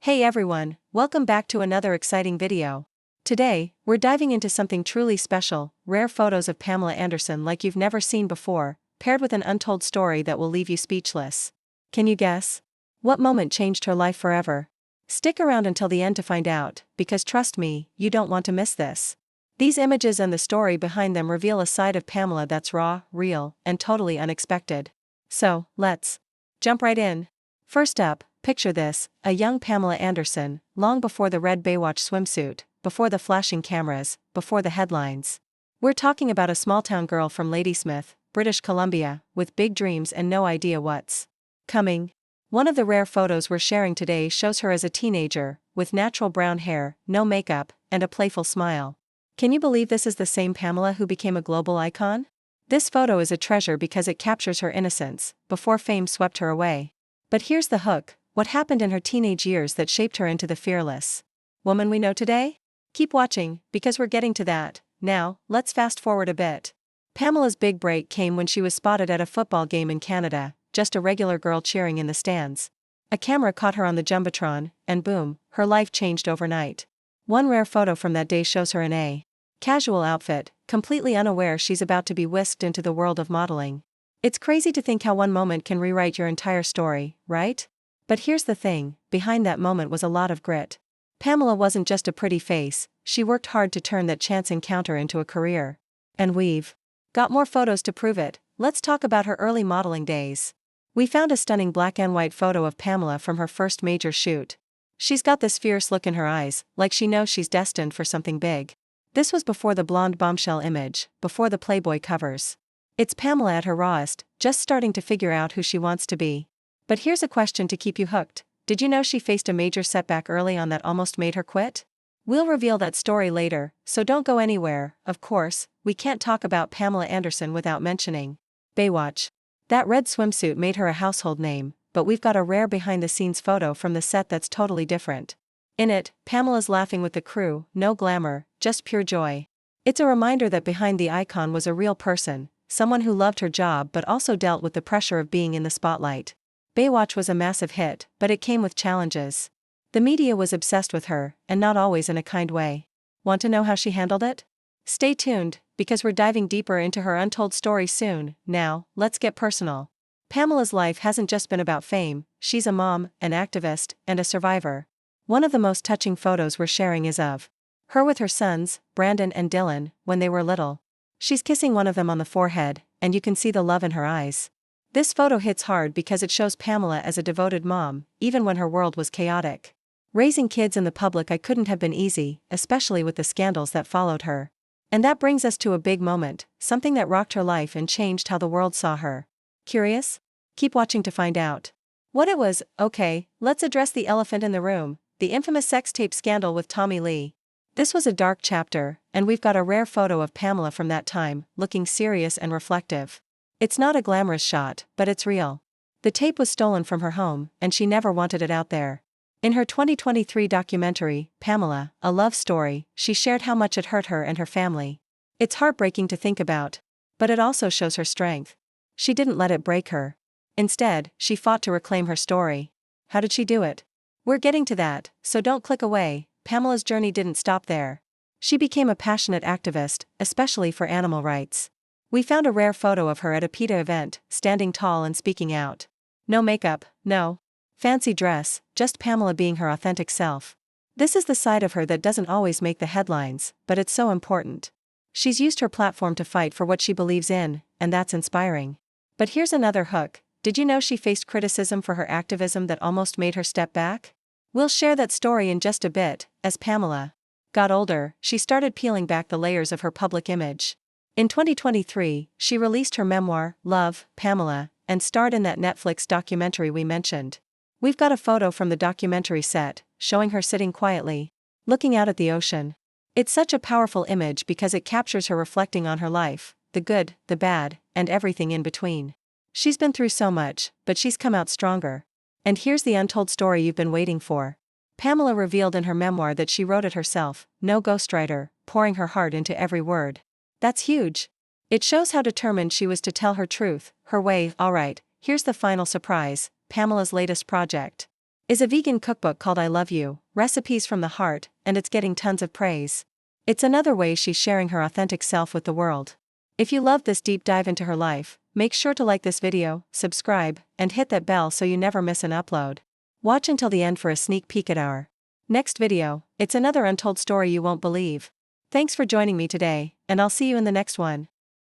Hey everyone, welcome back to another exciting video. Today, we're diving into something truly special, rare photos of Pamela Anderson like you've never seen before, paired with an untold story that will leave you speechless. Can you guess? What moment changed her life forever? Stick around until the end to find out, because trust me, you don't want to miss this. These images and the story behind them reveal a side of Pamela that's raw, real, and totally unexpected. So, let's jump right in. First up, picture this, a young Pamela Anderson, long before the red Baywatch swimsuit, before the flashing cameras, before the headlines. We're talking about a small-town girl from Ladysmith, British Columbia, with big dreams and no idea what's coming. One of the rare photos we're sharing today shows her as a teenager, with natural brown hair, no makeup, and a playful smile. Can you believe this is the same Pamela who became a global icon? This photo is a treasure because it captures her innocence, before fame swept her away. But here's the hook. What happened in her teenage years that shaped her into the fearless woman we know today? Keep watching, because we're getting to that. Now, let's fast forward a bit. Pamela's big break came when she was spotted at a football game in Canada, just a regular girl cheering in the stands. A camera caught her on the jumbotron, and boom, her life changed overnight. One rare photo from that day shows her in a casual outfit, completely unaware she's about to be whisked into the world of modeling. It's crazy to think how one moment can rewrite your entire story, right? But here's the thing, behind that moment was a lot of grit. Pamela wasn't just a pretty face, she worked hard to turn that chance encounter into a career. And we've got more photos to prove it. Let's talk about her early modeling days. We found a stunning black and white photo of Pamela from her first major shoot. She's got this fierce look in her eyes, like she knows she's destined for something big. This was before the blonde bombshell image, before the Playboy covers. It's Pamela at her rawest, just starting to figure out who she wants to be. But here's a question to keep you hooked. Did you know she faced a major setback early on that almost made her quit? We'll reveal that story later, so don't go anywhere. Of course, we can't talk about Pamela Anderson without mentioning Baywatch. That red swimsuit made her a household name, but we've got a rare behind-the-scenes photo from the set that's totally different. In it, Pamela's laughing with the crew, no glamour, just pure joy. It's a reminder that behind the icon was a real person, someone who loved her job but also dealt with the pressure of being in the spotlight. Baywatch was a massive hit, but it came with challenges. The media was obsessed with her, and not always in a kind way. Want to know how she handled it? Stay tuned, because we're diving deeper into her untold story soon. Now, let's get personal. Pamela's life hasn't just been about fame, she's a mom, an activist, and a survivor. One of the most touching photos we're sharing is of her with her sons, Brandon and Dylan, when they were little. She's kissing one of them on the forehead, and you can see the love in her eyes. This photo hits hard because it shows Pamela as a devoted mom, even when her world was chaotic. Raising kids in the public eye couldn't have been easy, especially with the scandals that followed her. And that brings us to a big moment, something that rocked her life and changed how the world saw her. Curious? Keep watching to find out what it was. Okay, let's address the elephant in the room, the infamous sex tape scandal with Tommy Lee. This was a dark chapter, and we've got a rare photo of Pamela from that time, looking serious and reflective. It's not a glamorous shot, but it's real. The tape was stolen from her home, and she never wanted it out there. In her 2023 documentary, Pamela, A Love Story, she shared how much it hurt her and her family. It's heartbreaking to think about. But it also shows her strength. She didn't let it break her. Instead, she fought to reclaim her story. How did she do it? We're getting to that, so don't click away. Pamela's journey didn't stop there. She became a passionate activist, especially for animal rights. We found a rare photo of her at a PETA event, standing tall and speaking out. No makeup, no fancy dress, just Pamela being her authentic self. This is the side of her that doesn't always make the headlines, but it's so important. She's used her platform to fight for what she believes in, and that's inspiring. But here's another hook. Did you know she faced criticism for her activism that almost made her step back? We'll share that story in just a bit. As Pamela got older, she started peeling back the layers of her public image. In 2023, she released her memoir, Love, Pamela, and starred in that Netflix documentary we mentioned. We've got a photo from the documentary set, showing her sitting quietly, looking out at the ocean. It's such a powerful image because it captures her reflecting on her life, the good, the bad, and everything in between. She's been through so much, but she's come out stronger. And here's the untold story you've been waiting for. Pamela revealed in her memoir that she wrote it herself, no ghostwriter, pouring her heart into every word. That's huge. It shows how determined she was to tell her truth, her way. Alright, here's the final surprise, Pamela's latest project. is a vegan cookbook called I Love You, Recipes from the Heart, and it's getting tons of praise. It's another way she's sharing her authentic self with the world. If you love this deep dive into her life, make sure to like this video, subscribe, and hit that bell so you never miss an upload. Watch until the end for a sneak peek at our next video. It's another untold story you won't believe. Thanks for joining me today, and I'll see you in the next one.